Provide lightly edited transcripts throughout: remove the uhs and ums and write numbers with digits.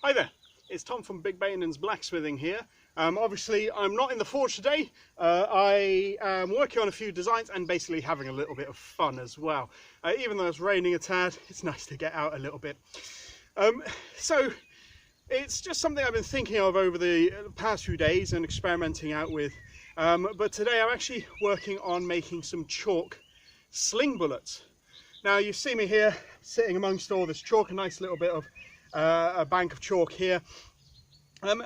Hi there, it's Tom from Big Bainan's Blacksmithing here. Obviously I'm not in the forge today. I am working on a few designs and basically having a little bit of fun as well. Even though it's raining a tad, it's nice to get out a little bit. So it's just something I've been thinking of over the past few days and experimenting out with. But today I'm actually working on making some chalk sling bullets. Now you see me here sitting amongst all this chalk, a nice little bit of a bank of chalk here.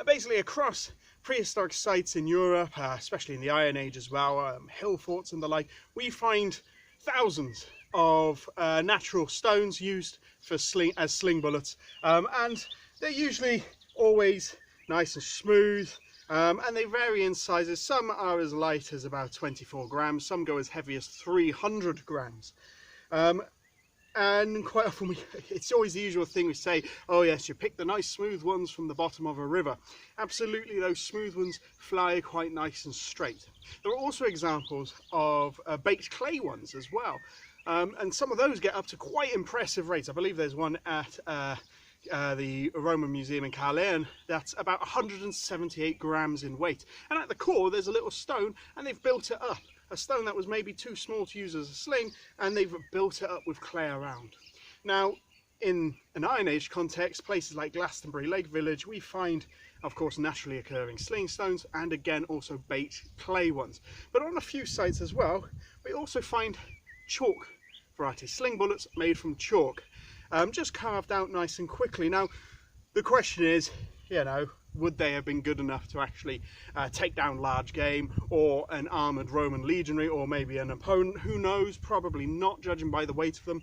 Basically across prehistoric sites in Europe, especially in the Iron Age as well, hill forts and the like, we find thousands of natural stones used for as sling bullets, and they're usually always nice and smooth, and they vary in sizes. Some are as light as about 24 grams, some go as heavy as 300 grams. And quite often it's always the usual thing we say, oh yes, you pick the nice smooth ones from the bottom of a river. Absolutely, those smooth ones fly quite nice and straight. There are also examples of baked clay ones as well, and some of those get up to quite impressive rates. I believe there's one at the Roman Museum in Caerleon that's about 178 grams in weight, and at the core there's a little stone and they've built it up. A stone that was maybe too small to use as a sling, and they've built it up with clay around. Now, in an Iron Age context, places like Glastonbury Lake Village, we find, of course, naturally occurring sling stones, and again also baked clay ones. But on a few sites as well, we also find chalk variety, sling bullets made from chalk, just carved out nice and quickly. Now, the question is, would they have been good enough to actually take down large game or an armoured Roman legionary or maybe an opponent? Who knows? Probably not, judging by the weight of them.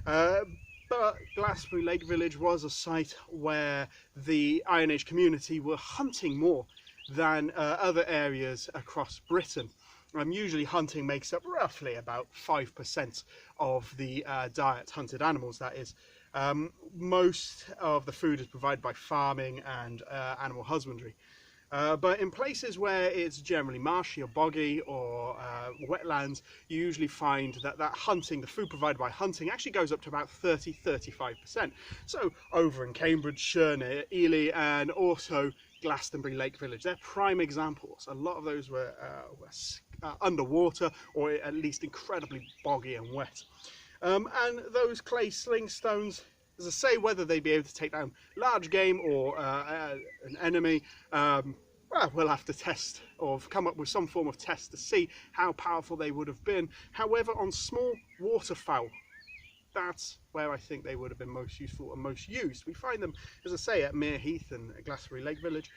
But Glastonbury Lake Village was a site where the Iron Age community were hunting more than other areas across Britain. Usually hunting makes up roughly about 5% of the diet, hunted animals that is. Most of the food is provided by farming and animal husbandry. But in places where it's generally marshy or boggy or wetlands, you usually find that hunting, the food provided by hunting, actually goes up to about 30–35%. So over in Cambridgeshire, near Ely, and also Glastonbury Lake Village, they're prime examples. A lot of those were underwater, or at least incredibly boggy and wet. And those clay sling stones, as I say, whether they'd be able to take down large game or an enemy, well, we'll have to test or come up with some form of test to see how powerful they would have been. However, on small waterfowl, that's where I think they would have been most useful and most used. We find them, as I say, at Mere Heath and Glastonbury Lake Village.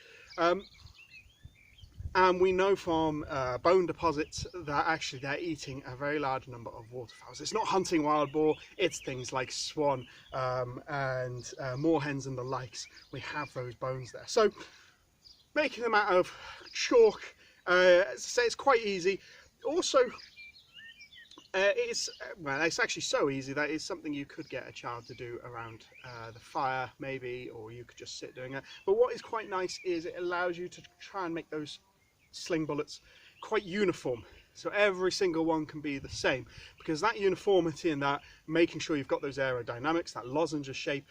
And we know from bone deposits that actually they're eating a very large number of waterfowls. It's not hunting wild boar, it's things like swan and moorhens and the likes. We have those bones there. So making them out of chalk, as I say, it's quite easy. Also, it's actually so easy that it's something you could get a child to do around the fire maybe, or you could just sit doing it. But what is quite nice is it allows you to try and make those sling bullets quite uniform, so every single one can be the same, because that uniformity and that making sure you've got those aerodynamics, that lozenge shape,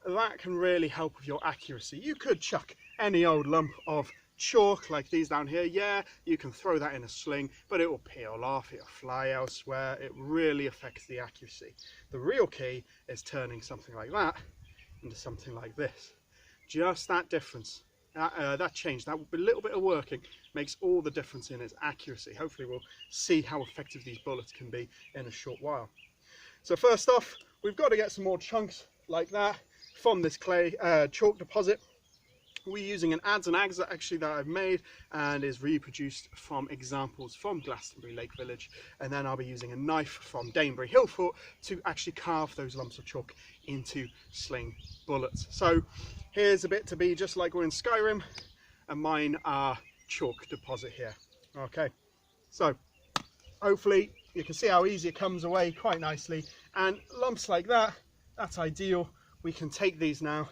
that can really help with your accuracy. You could chuck any old lump of chalk like these down here, yeah, you can throw that in a sling, but it will peel off, it'll fly elsewhere. It really affects the accuracy. The real key is turning something like that into something like this. Just that difference, that change, that little bit of working makes all the difference in its accuracy. Hopefully we'll see how effective these bullets can be in a short while. So first off, we've got to get some more chunks like that from this clay chalk deposit. We're using an adze and ags that I've made and is reproduced from examples from Glastonbury Lake Village, and then I'll be using a knife from Danebury Hill Fort to actually carve those lumps of chalk into sling bullets. So here's a bit to be just like we're in Skyrim, and mine are chalk deposit here. Okay, so hopefully you can see how easy it comes away quite nicely, and lumps like that, that's ideal. We can take these now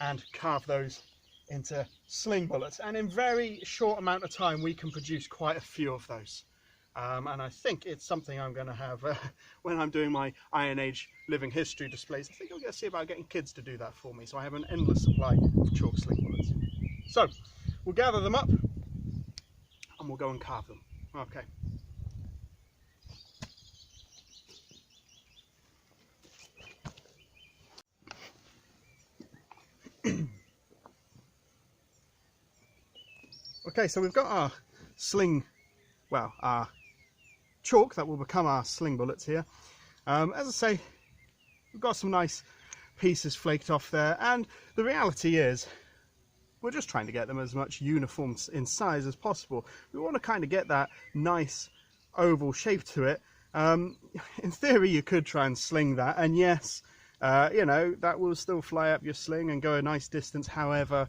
and carve those into sling bullets, and in very short amount of time we can produce quite a few of those. And I think it's something I'm going to have when I'm doing my Iron Age living history displays. I think I'm going to see about getting kids to do that for me, so I have an endless supply of chalk sling bullets. So we'll gather them up and we'll go and carve them. Okay. Okay, so we've got our sling, well, our chalk that will become our sling bullets here. As I say, we've got some nice pieces flaked off there, and the reality is we're just trying to get them as much uniform in size as possible. We want to kind of get that nice oval shape to it. In theory, you could try and sling that, and yes, you know, that will still fly up your sling and go a nice distance. However,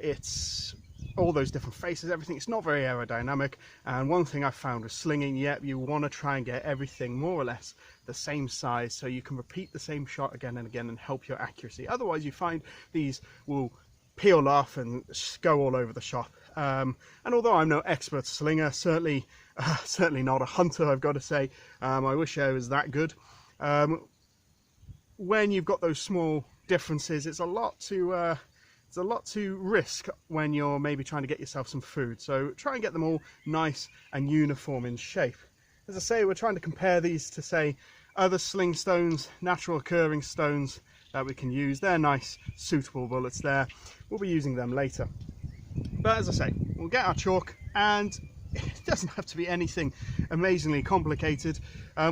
it's all those different faces, everything, it's not very aerodynamic. And one thing I found with slinging, you want to try and get everything more or less the same size so you can repeat the same shot again and again and help your accuracy. Otherwise you find these will peel off and go all over the shop. And although I'm no expert slinger, certainly not a hunter, I've got to say, I wish I was that good. When you've got those small differences, it's a lot to risk when you're maybe trying to get yourself some food. So try and get them all nice and uniform in shape. As I say, we're trying to compare these to, say, other sling stones, natural occurring stones that we can use. They're nice, suitable bullets there. We'll be using them later. But as I say, we'll get our chalk, and it doesn't have to be anything amazingly complicated.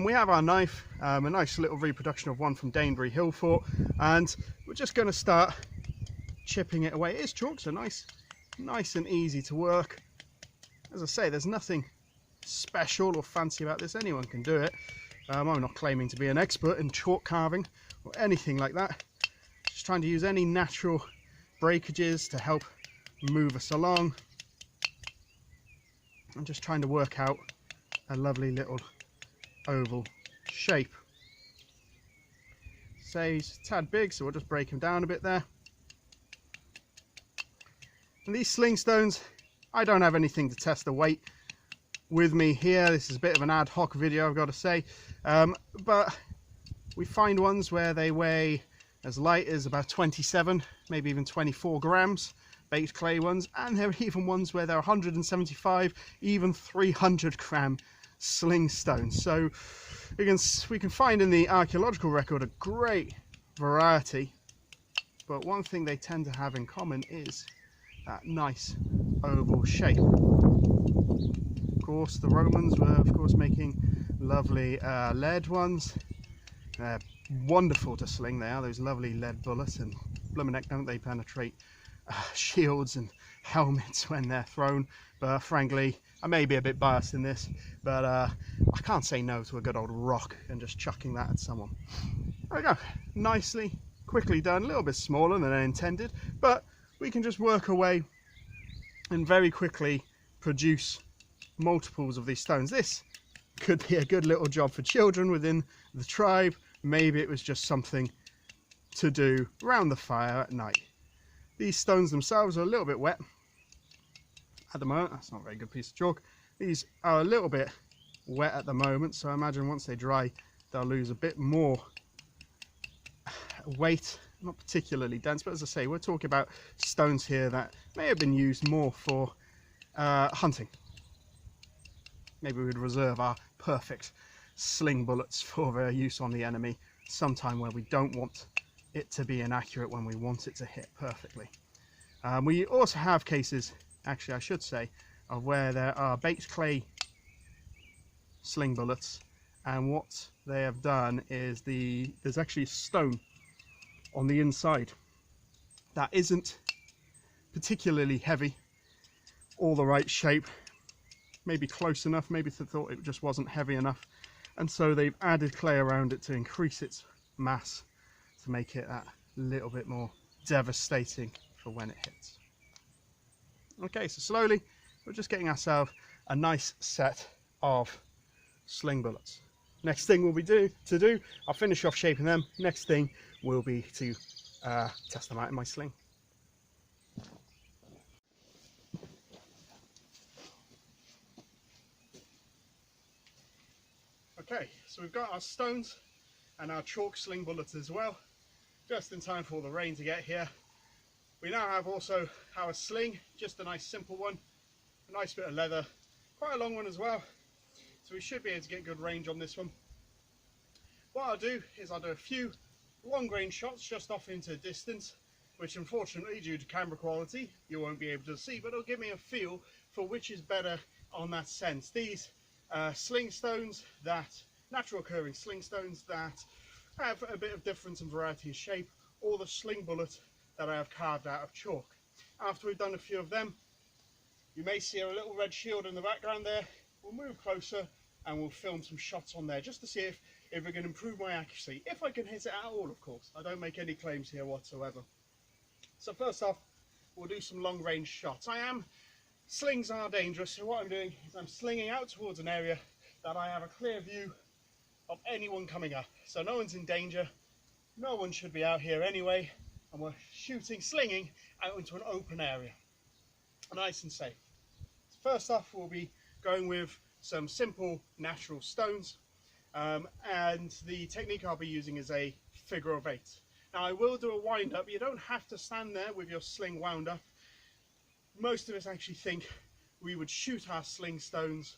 We have our knife, a nice little reproduction of one from Danebury Hill Fort, and we're just going to start chipping it away. It is chalk, so nice and easy to work. As I say, there's nothing special or fancy about this. Anyone can do it. I'm not claiming to be an expert in chalk carving or anything like that. Just trying to use any natural breakages to help move us along. I'm just trying to work out a lovely little oval shape. Say he's a tad big, so we'll just break him down a bit there. And these sling stones, I don't have anything to test the weight with me here. This is a bit of an ad hoc video, I've got to say. But we find ones where they weigh as light as about 27, maybe even 24 grams, baked clay ones. And there are even ones where they're 175, even 300 gram sling stones. So we can find in the archaeological record a great variety. But one thing they tend to have in common is that nice oval shape. Of course, the Romans were, of course, making lovely lead ones. They're wonderful to sling. They are, those lovely lead bullets, and bloomin' heck, don't they penetrate shields and helmets when they're thrown. But frankly, I may be a bit biased in this, but I can't say no to a good old rock and just chucking that at someone. There we go, nicely, quickly done. A little bit smaller than I intended, but we can just work away and very quickly produce multiples of these stones. This could be a good little job for children within the tribe. Maybe it was just something to do around the fire at night. These stones themselves are a little bit wet at the moment. That's not a very good piece of chalk. These are a little bit wet at the moment, so I imagine once they dry they'll lose a bit more weight. Not particularly dense, but as I say, we're talking about stones here that may have been used more for hunting. Maybe we'd reserve our perfect sling bullets for their use on the enemy sometime where we don't want it to be inaccurate, when we want it to hit perfectly. We also have cases, actually I should say, of where there are baked clay sling bullets, and what they have done is there's actually stone on the inside that isn't particularly heavy or the right shape, maybe close enough, maybe they thought it just wasn't heavy enough, and so they've added clay around it to increase its mass, to make it that little bit more devastating for when it hits. Okay, so slowly we're just getting ourselves a nice set of sling bullets. Next thing will be I'll finish off shaping them. Next thing will be to test them out in my sling. Okay, so we've got our stones and our chalk sling bullets as well, just in time for all the rain to get here. We now have also our sling, just a nice simple one, a nice bit of leather, quite a long one as well, so we should be able to get good range on this one. What I'll do is I'll do a few long range shots just off into distance, which unfortunately due to camera quality you won't be able to see, but it'll give me a feel for which is better on that sense. These sling stones, that natural occurring sling stones that have a bit of difference and variety of shape, or the sling bullet that I have carved out of chalk. After we've done a few of them, you may see a little red shield in the background there. We'll move closer and we'll film some shots on there just to see if we can improve my accuracy. If I can hit it at all, of course. I don't make any claims here whatsoever. So first off, we'll do some long range shots. Slings are dangerous, so what I'm doing is I'm slinging out towards an area that I have a clear view of anyone coming up. So no one's in danger, no one should be out here anyway, and we're slinging out into an open area, nice and safe. So first off, we'll be going with some simple natural stones, and the technique I'll be using is a figure of 8. Now I will do a wind up. You don't have to stand there with your sling wound up. Most of us actually think we would shoot our sling stones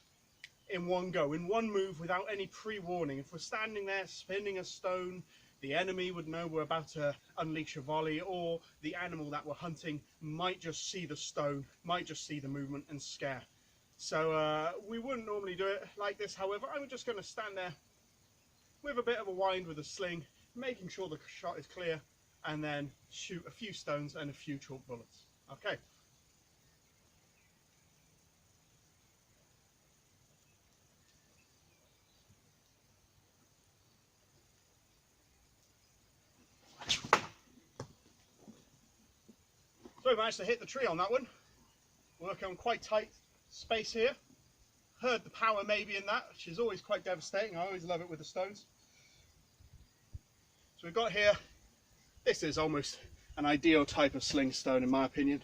in one go, in one move, without any pre-warning. If we're standing there spinning a stone, the enemy would know we're about to unleash a volley, or the animal that we're hunting might just see the stone, might just see the movement and scare. So we wouldn't normally do it like this. However, I'm just going to stand there with a bit of a wind with a sling, making sure the shot is clear, and then shoot a few stones and a few chalk bullets. Okay. So we managed to hit the tree on that one. Working on quite tight space here. Heard the power maybe in that, which is always quite devastating. I always love it with the stones. So we've got here, this is almost an ideal type of sling stone in my opinion.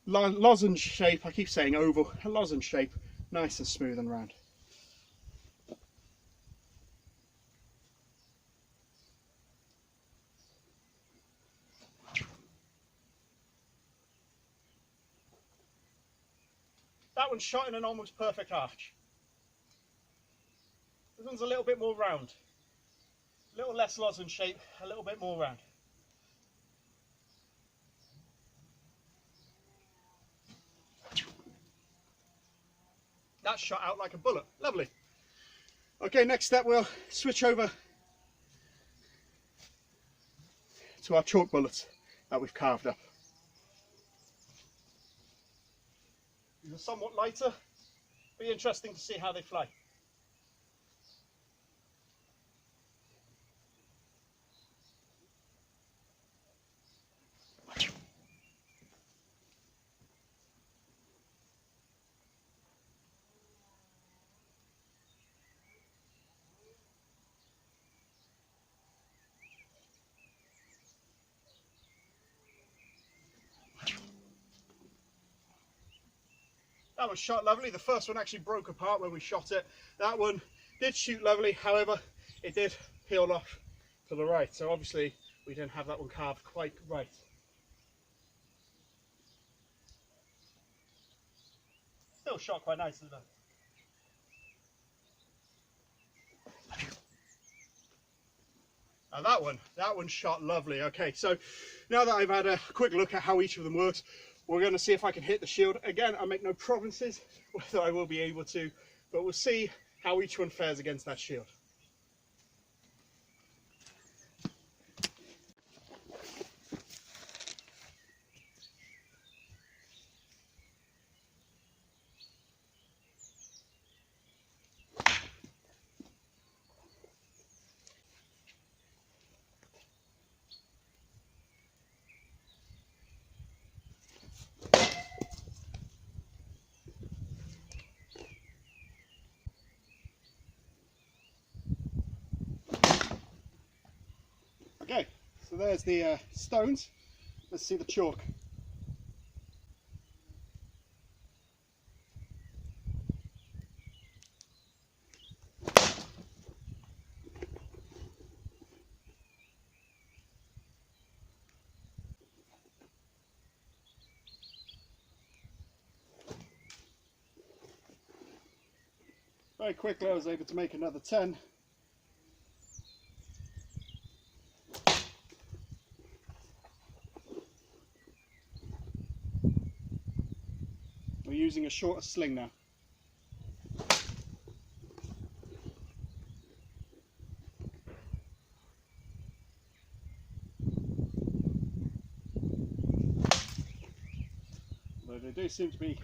Lozenge shape, I keep saying oval, a lozenge shape, nice and smooth and round. That one's shot in an almost perfect arch. This one's a little bit more round. A little less lozenge shape, a little bit more round. That's shot out like a bullet. Lovely. Okay, next step we'll switch over to our chalk bullets that we've carved up. These are somewhat lighter. Be interesting to see how they fly. That was shot lovely. The first one actually broke apart when we shot it. That one did shoot lovely, however, it did peel off to the right. So obviously we didn't have that one carved quite right. Still shot quite nicely though. Now that one shot lovely. Okay, so now that I've had a quick look at how each of them works, we're going to see if I can hit the shield. Again, I make no promises whether I will be able to, but we'll see how each one fares against that shield. Okay, so there's the stones. Let's see the chalk. Very quickly I was able to make another 10. We're using a shorter sling now. Though they do seem to be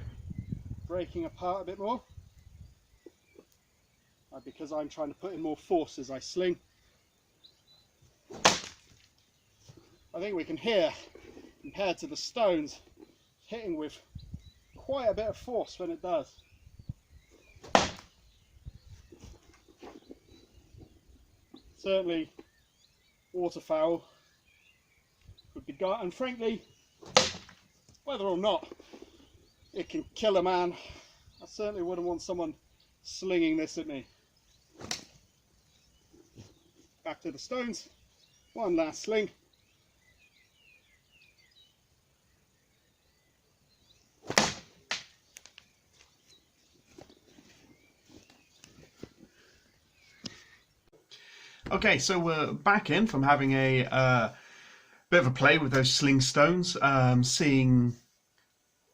breaking apart a bit more, because I'm trying to put in more force as I sling. I think we can hear, compared to the stones, hitting with quite a bit of force when it does. Certainly waterfowl would be got, and frankly, whether or not it can kill a man, I certainly wouldn't want someone slinging this at me. Back to the stones, one last sling. Okay, so we're back in from having a bit of a play with those sling stones, seeing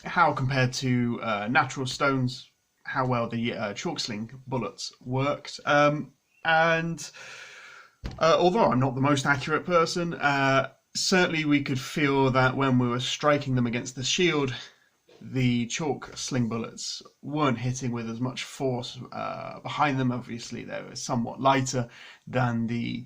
how compared to natural stones, how well the chalk sling bullets worked. And although I'm not the most accurate person, certainly we could feel that when we were striking them against the shield, the chalk sling bullets weren't hitting with as much force behind them. Obviously they were somewhat lighter than the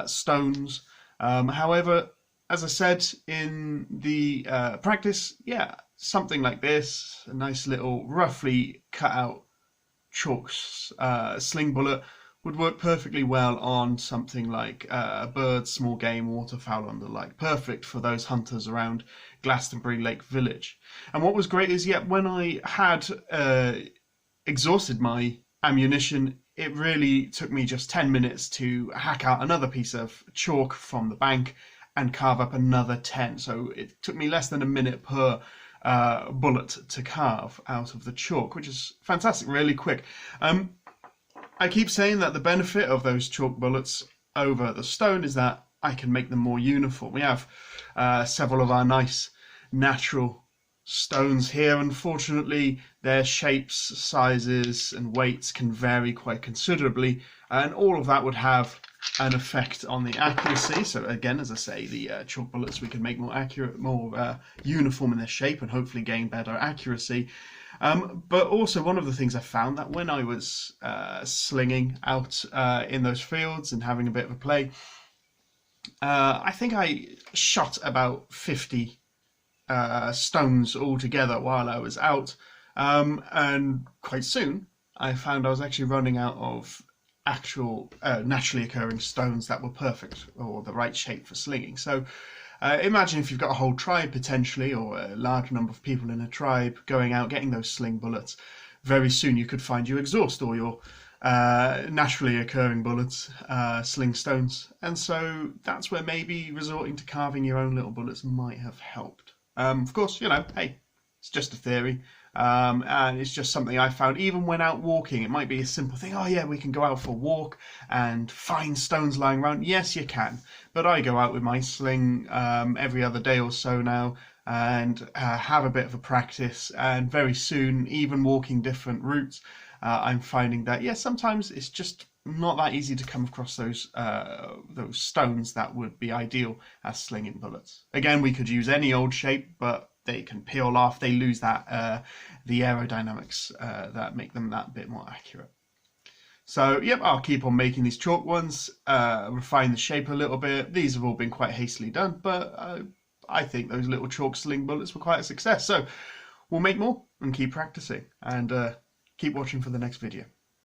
stones. However, as I said in the practice, yeah, something like this, a nice little roughly cut out chalk sling bullet would work perfectly well on something like a bird, small game, waterfowl and the like. Perfect for those hunters around Glastonbury Lake Village. And what was great is, when I had exhausted my ammunition, it really took me just 10 minutes to hack out another piece of chalk from the bank and carve up another 10. So it took me less than a minute per bullet to carve out of the chalk, which is fantastic, really quick. I keep saying that the benefit of those chalk bullets over the stone is that I can make them more uniform. We have several of our nice natural stones here. Unfortunately, their shapes, sizes and weights can vary quite considerably, and all of that would have an effect on the accuracy. So again, as I say, the chalk bullets we can make more accurate, more uniform in their shape, and hopefully gain better accuracy. But also one of the things I found, that when I was slinging out in those fields and having a bit of a play, I think I shot about 50 stones altogether while I was out, and quite soon I found I was actually running out of actual naturally occurring stones that were perfect or the right shape for slinging. So imagine if you've got a whole tribe potentially, or a large number of people in a tribe going out getting those sling bullets. Very soon you could find you exhaust all your naturally occurring bullets, sling stones, and so that's where maybe resorting to carving your own little bullets might have helped. Of course, hey, it's just a theory, and it's just something I found even when out walking. It might be a simple thing, oh yeah, we can go out for a walk and find stones lying around. Yes, you can, but I go out with my sling every other day or so now, and have a bit of a practice, and very soon, even walking different routes, I'm finding that, yeah, sometimes it's just not that easy to come across those stones that would be ideal as slinging bullets. Again, we could use any old shape, but they can peel off. They lose that the aerodynamics that make them that bit more accurate. So, yep, I'll keep on making these chalk ones, refine the shape a little bit. These have all been quite hastily done, but I think those little chalk sling bullets were quite a success. So, we'll make more and keep practicing, and keep watching for the next video.